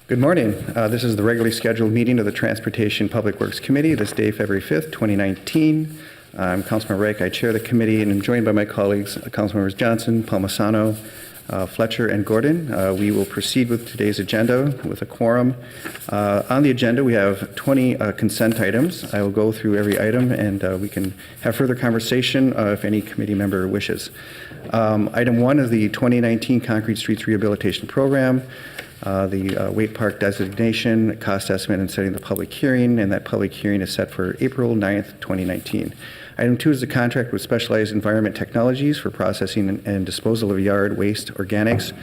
Good morning. This is the regularly scheduled meeting of the Transportation Public Works Committee this day, February 5th, 2019. I'm Councilmember Reich. I chair the committee and am joined by my colleagues, Councilmembers Johnson, Palmisano, Fletcher, and Gordon. We will proceed with today's agenda with a quorum. On the agenda, we have 20 consent items. I will go through every item and we can have further conversation if any committee member wishes. Item 1 is the 2019 Concrete Streets Rehabilitation Program. The Waite Park designation, cost estimate, and setting the public hearing, and that public hearing is set for April 9th, 2019. Item 2 is the contract with Specialized Environment Technologies for processing and disposal of yard waste organics,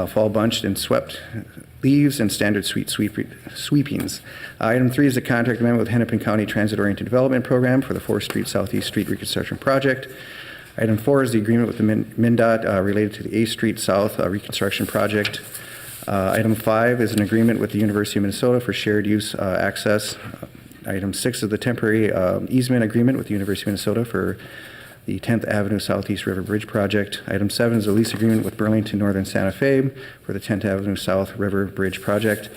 fall bunched and swept leaves, and standard sweepings. Item 3 is the contract amendment with Hennepin County Transit-Oriented Development Program for the 4th Street Southeast Street Reconstruction Project. Item 4 is the agreement with the MnDOT related to the 8th Street South Reconstruction Project. Item 5 is an agreement with the University of Minnesota for shared use access. Item 6 is the temporary easement agreement with the University of Minnesota for the 10th Avenue Southeast River Bridge Project. Item 7 is a lease agreement with Burlington Northern Santa Fe for the 10th Avenue South River Bridge Project.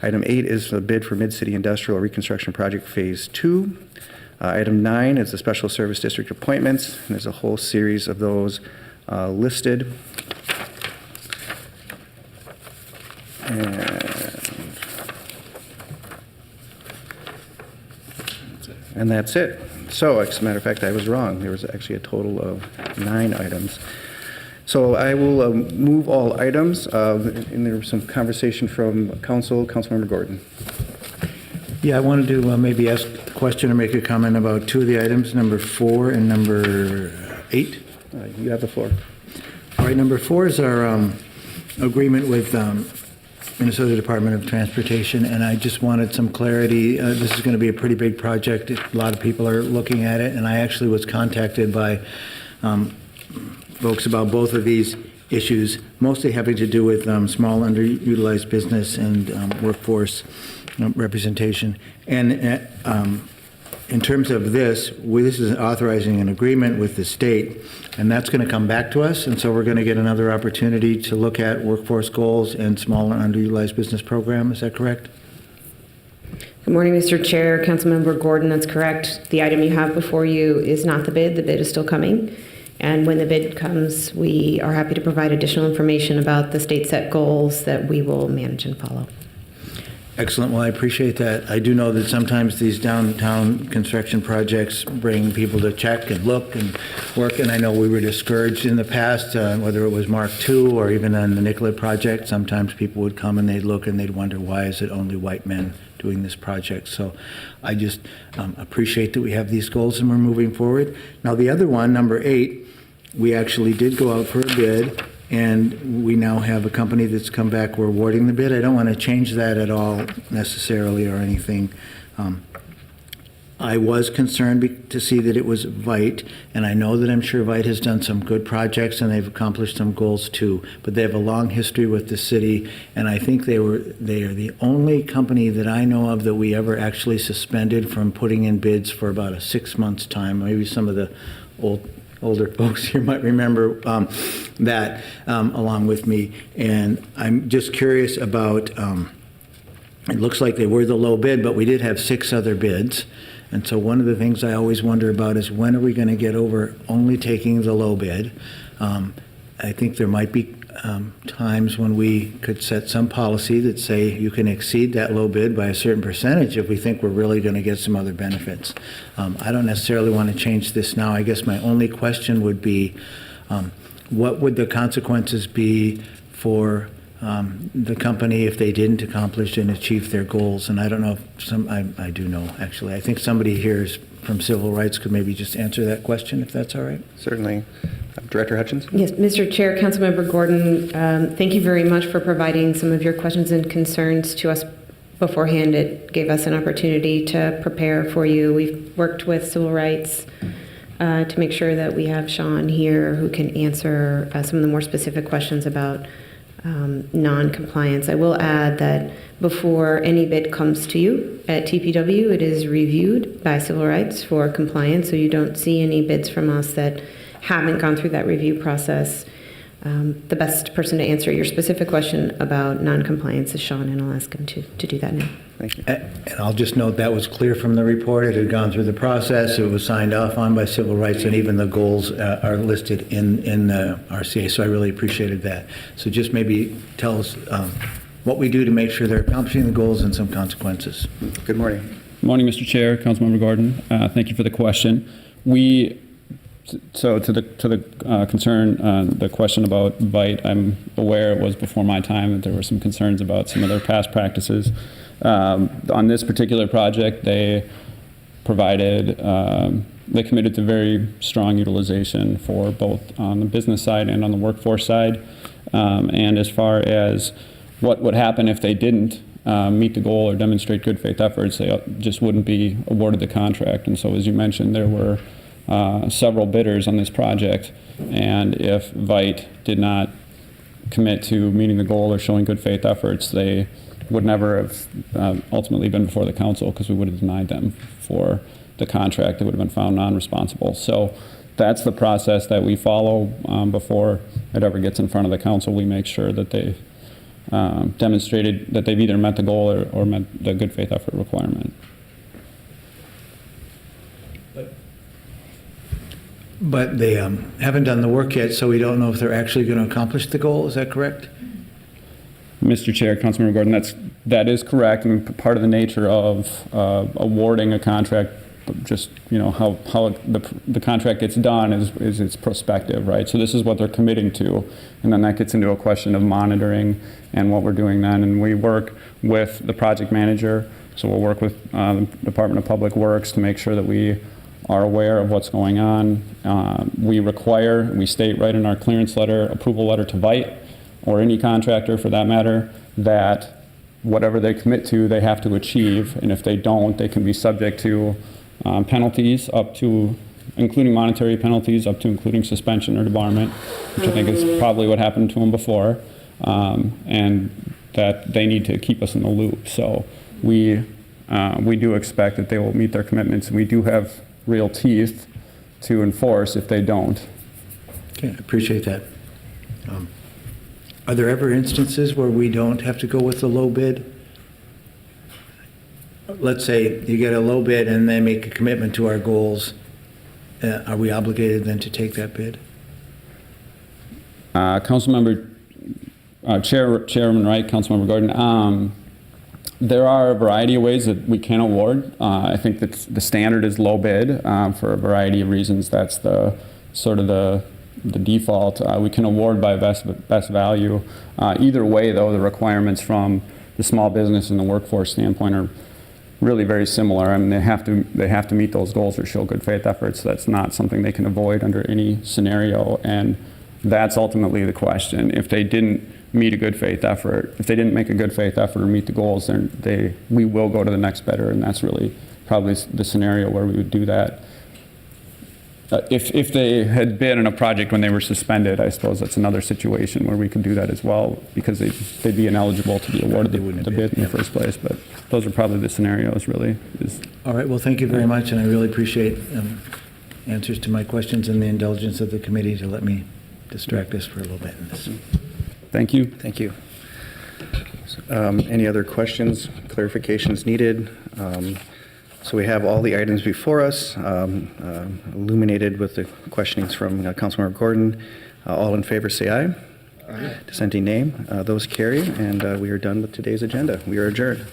Item 8 is the bid for Mid-City Industrial Reconstruction Project Phase 2. Item 9 is the Special Service District appointments, and there's a whole series of those listed. And that's it. So, as a matter of fact, I was wrong. There was actually a total of 9 items. So I will move all items, and there was some conversation from Councilmember Gordon. Yeah, I wanted to maybe ask a question or make a comment about 2 of the items, number 4 and number 8. You have the floor. All right, number 4 is our agreement with Minnesota Department of Transportation, and I just wanted some clarity. This is going to be a pretty big project. A lot of people are looking at it, and I actually was contacted by folks about both of these issues, mostly having to do with small underutilized business and workforce representation. And in terms of this is authorizing an agreement with the state, and that's going to come back to us, and so we're going to get another opportunity to look at workforce goals and small and underutilized business program. Is that correct? Good morning, Mr. Chair. Councilmember Gordon, that's correct. The item you have before you is not the bid. The bid is still coming. And when the bid comes, we are happy to provide additional information about the state set goals that we will manage and follow. Excellent. Well, I appreciate that. I do know that sometimes these downtown construction projects bring people to check and look and work, and I know we were discouraged in the past, whether it was Mark II or even on the Nicollet project. Sometimes people would come and they'd look and they'd wonder, why is it only white men doing this project? So I just appreciate that we have these goals and we're moving forward. Now, the other one, number 8, we actually did go out for a bid, and we now have a company that's come back. We're awarding the bid. I don't want to change that at all necessarily or anything. I was concerned to see that it was Vite, and I know that I'm sure Vite has done some good projects and they've accomplished some goals too, but they have a long history with the city, and I think they are the only company that I know of that we ever actually suspended from putting in bids for about a 6 months time. Maybe some of the older folks here might remember that along with me. And I'm just curious about, it looks like they were the low bid, but we did have 6 other bids. And so one of the things I always wonder about is, when are we going to get over only taking the low bid? I think there might be times when we could set some policy that say you can exceed that low bid by a certain percentage if we think we're really going to get some other benefits. I don't necessarily want to change this now. I guess my only question would be, what would the consequences be for the company if they didn't accomplish and achieve their goals? And I don't know if I do know, actually. I think somebody here is from Civil Rights could maybe just answer that question, if that's all right. Certainly. Director Hutchins? Yes, Mr. Chair, Councilmember Gordon, thank you very much for providing some of your questions and concerns to us beforehand. It gave us an opportunity to prepare for you. We've worked with Civil Rights to make sure that we have Sean here who can answer some of the more specific questions about non-compliance. I will add that before any bid comes to you at TPW, it is reviewed by Civil Rights for compliance, so you don't see any bids from us that haven't gone through that review process. the best person to answer your specific question about noncompliance is Sean, and I'll ask him to do that now. Thank you. And I'll just note that was clear from the report. It had gone through the process. It was signed off on by Civil Rights, and even the goals are listed in the RCA. So I really appreciated that. So just maybe tell us what we do to make sure they're accomplishing the goals and some consequences. Good morning. Good morning, Mr. Chair, Councilmember Gordon. Thank you for the question. So to the concern, the question about VITE, I'm aware it was before my time that there were some concerns about some of their past practices. On this particular project, they provided, they committed to very strong utilization for both on the business side and on the workforce side. And as far as what would happen if they didn't meet the goal or demonstrate good faith efforts, they just wouldn't be awarded the contract. And so, as you mentioned, there were several bidders on this project, and if VITE did not commit to meeting the goal or showing good faith efforts, they would never have ultimately been before the council, because we would have denied them for the contract. They would have been found non-responsible. So that's the process that we follow before it ever gets in front of the council. We make sure that they've demonstrated that they've either met the goal or met the good faith effort requirement. But they haven't done the work yet, so we don't know if they're actually going to accomplish the goal. Is that correct? Mr. Chair, Councilmember Gordon, that is correct. I mean, part of the nature of awarding a contract, just how the contract gets done is it's prospective, right? So this is what they're committing to, and then that gets into a question of monitoring and what we're doing then. And we work with the project manager, so we'll work with the Department of Public Works to make sure that we are aware of what's going on. We state right in our clearance letter, approval letter to VITE, or any contractor for that matter, that whatever they commit to, they have to achieve. And if they don't, they can be subject to penalties up to, including monetary penalties, up to including suspension or debarment, which I think is probably what happened to them before. And that they need to keep us in the loop. So we do expect that they will meet their commitments. We do have real teeth to enforce if they don't. Okay, I appreciate that. Are there ever instances where we don't have to go with the low bid? Let's say you get a low bid and they make a commitment to our goals. Are we obligated then to take that bid? Councilmember, Chairman Wright, Councilmember Gordon, there are a variety of ways that we can award. I think that the standard is low bid for a variety of reasons. That's the sort of the default. We can award by best value. Either way, though, the requirements from the small business and the workforce standpoint are really very similar. I mean, they have to meet those goals or show good faith efforts. That's not something they can avoid under any scenario, and that's ultimately the question. If they didn't meet a good faith effort, if they didn't make a good faith effort or meet the goals, then we will go to the next bidder, and that's really probably the scenario where we would do that. If they had been in a project when they were suspended, I suppose that's another situation where we could do that as well, because they'd be ineligible to be awarded the bid in the first place. But those are probably the scenarios, really. All right, well, thank you very much, and I really appreciate answers to my questions and the indulgence of the committee to let me distract us for a little bit in this. Thank you. Thank you. Any other questions, clarifications needed? So we have all the items before us, illuminated with the questionings from Councilmember Gordon. All in favor say aye. Aye. Dissenting name. Those carry, and we are done with today's agenda. We are adjourned.